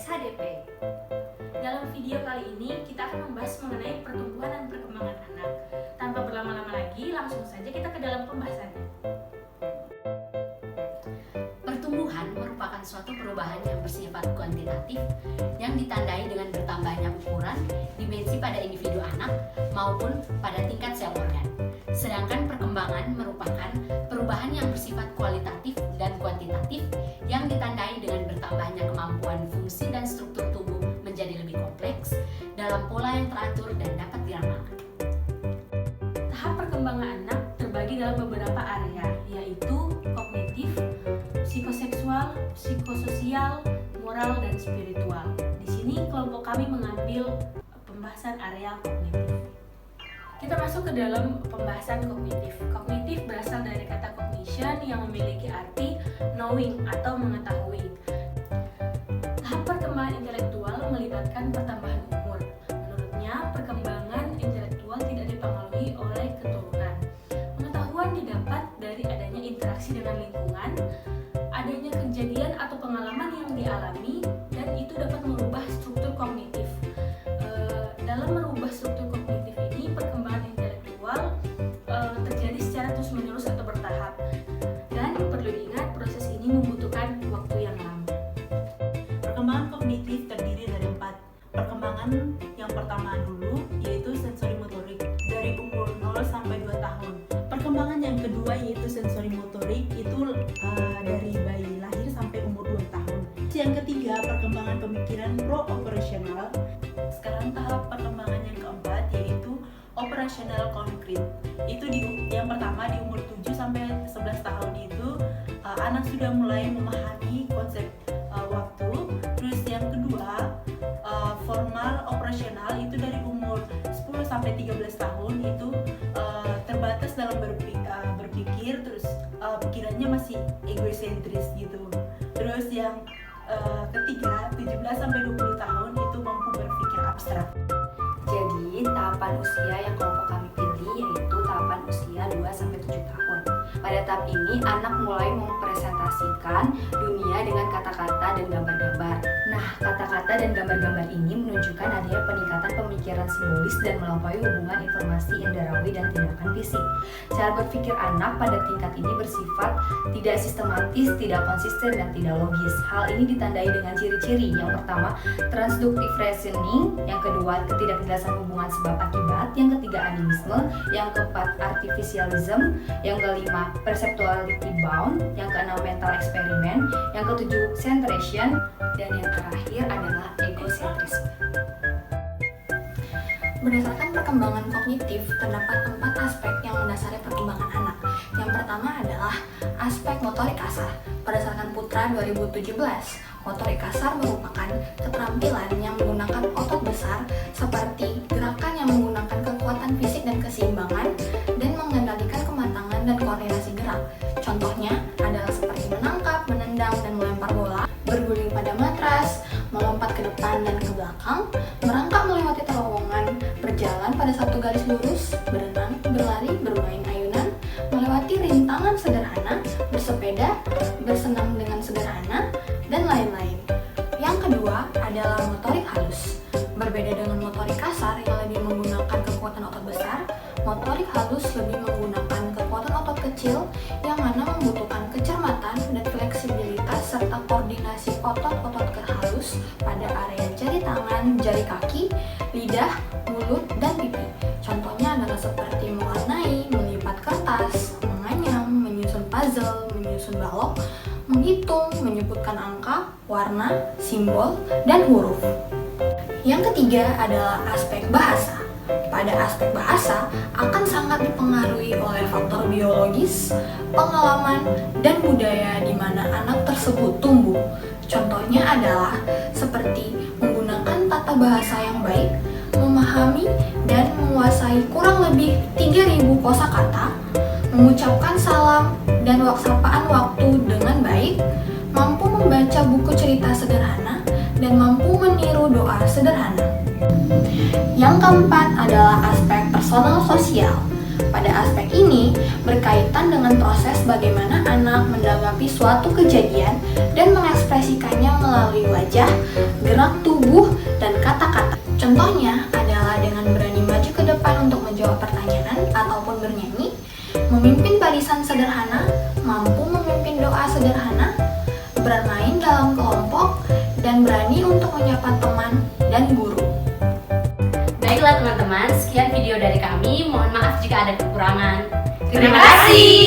SHDP. Dalam video kali ini kita akan membahas mengenai pertumbuhan dan perkembangan anak. Tanpa berlama-lama lagi, langsung saja kita ke dalam pembahasannya. Pertumbuhan merupakan suatu perubahan yang bersifat kuantitatif yang ditandai dengan bertambahnya ukuran, dimensi pada individu anak maupun pada tingkat sel organ. Sedangkan perkembangan merupakan perubahan yang bersifat kualitatif dan kuantitatif yang ditandai dengan bertambahnya kemampuan fungsi dan struktur tubuh menjadi lebih kompleks dalam pola yang teratur dan dapat diramalkan. Tahap perkembangan anak terbagi dalam beberapa area, yaitu kognitif, psikoseksual, psikososial, moral, dan spiritual. Di sini kelompok kami mengambil pembahasan area kognitif. Kita masuk ke dalam pembahasan kognitif. Kognitif berasal dari kata cognition yang memiliki arti knowing atau mengetahui. Tahap perkembangan intelektual melibatkan pertambahan umur. Menurutnya, perkembangan intelektual tidak dipengaruhi oleh keturunan. Pengetahuan didapat dari adanya interaksi dengan lingkungan, adanya kejadian atau pengalaman yang dialami, dan itu dapat merubah struktur kognitif. Dalam merubah struktur kognitif ini, perkembangan intelektual terjadi secara terus-menerus atau bertahap. Dan perlu diingat, proses ini membutuhkan waktu yang lama. Perkembangan kognitif terdiri dari 4. Perkembangan yang pertama dulu yaitu sensorimotorik dari umur 0 sampai 2 tahun. Perkembangan yang kedua yaitu sensorimotorik itu dari bayi lahir sampai umur 2 tahun. Yang ketiga, perkembangan pemikiran pro-operasional. Sekarang tahap perkembangan yang keempat yaitu operasional konkret. Itu yang pertama di umur 7 sampai 11 tahun itu anak sudah mulai memahami konsep waktu. Terus yang kedua, formal operasional itu dari umur 10 sampai 13 tahun itu terbatas dalam berpikir, terus pikirannya masih egosentris gitu. Terus yang ketiga, 17 sampai 20 tahun itu mampu berpikir abstrak. Jadi, tahapan usia yang kelompok kami pilih yaitu tahapan usia 2-7 tahun. Pada tahap ini, anak mulai mempresentasikan dunia dengan kata-kata dan gambar-gambar. Nah, kata-kata dan gambar-gambar ini menunjukkan adanya peningkatan pemikiran simbolis dan melampaui hubungan informasi inderawi dan tindakan fisik. Cara berpikir anak pada tingkat ini bersifat tidak sistematis, tidak konsisten, dan tidak logis. Hal ini ditandai dengan ciri-ciri. Yang pertama, transductive reasoning. Yang kedua, ketidakjelasan hubungan sebab akibat. Yang ketiga, animisme. Yang keempat, artificialism. Yang kelima, perceptuality bound. Yang keenam, mental eksperimen. Yang ketujuh, centration. Dan yang terakhir adalah egosentrisme. Berdasarkan perkembangan kognitif, terdapat 4 aspek yang mendasari perkembangan anak. Yang pertama adalah aspek motorik kasar. Berdasarkan Putra 2017, motorik kasar merupakan keterampilan yang menggunakan otot besar seperti gerakan yang menggunakan kekuatan fisik dan keseimbangan dan mengendalikan kematangan dan koordinasi gerak. Contohnya adalah seperti menangkap, menendang, dan melempar bola, berguling pada matras, melompat ke depan dan ke belakang, merangkak melewati terowongan, berjalan pada satu garis lurus, berenang, berlari, bermain ayunan, melewati rintangan sederhana, bersepeda, bersenam dengan sederhana, dan lain-lain. Yang kedua adalah motorik halus. Berbeda dengan motorik kasar yang lebih menggunakan kekuatan otot besar, motorik halus lebih menggunakan kekuatan otot kecil yang mana membutuhkan kecermatan dan fleksibilitas serta koordinasi otot-otot halus pada area jari tangan, jari kaki, lidah, mulut, dan pipi. Contohnya adalah seperti mewarnai, melipat kertas, menganyam, menyusun puzzle, menyusun balok, menghitung, menyebutkan angka, warna, simbol, dan huruf. Yang ketiga adalah aspek bahasa. Pada aspek bahasa akan sangat dipengaruhi oleh faktor biologis, pengalaman, dan budaya di mana anak tersebut tumbuh. Contohnya adalah seperti menggunakan tata bahasa yang baik, memahami dan menguasai kurang lebih 3.000 kosakata, mengucapkan salam dan sapaan waktu dengan baik, mampu membaca buku cerita sederhana, dan mampu meniru doa sederhana. Yang keempat adalah aspek personal sosial. Pada aspek ini, berkaitan dengan proses bagaimana anak menanggapi suatu kejadian dan mengekspresikannya melalui wajah, gerak tubuh, dan kata-kata. Contohnya adalah dengan berani maju ke depan untuk menjawab pertanyaan ataupun bernyanyi, memimpin barisan sederhana, mampu memimpin doa sederhana, bermain dalam kelompok, dan berani untuk menyapa teman dan guru. Baiklah teman-teman, sekian video dari kami. Mohon maaf jika ada kekurangan. Terima kasih.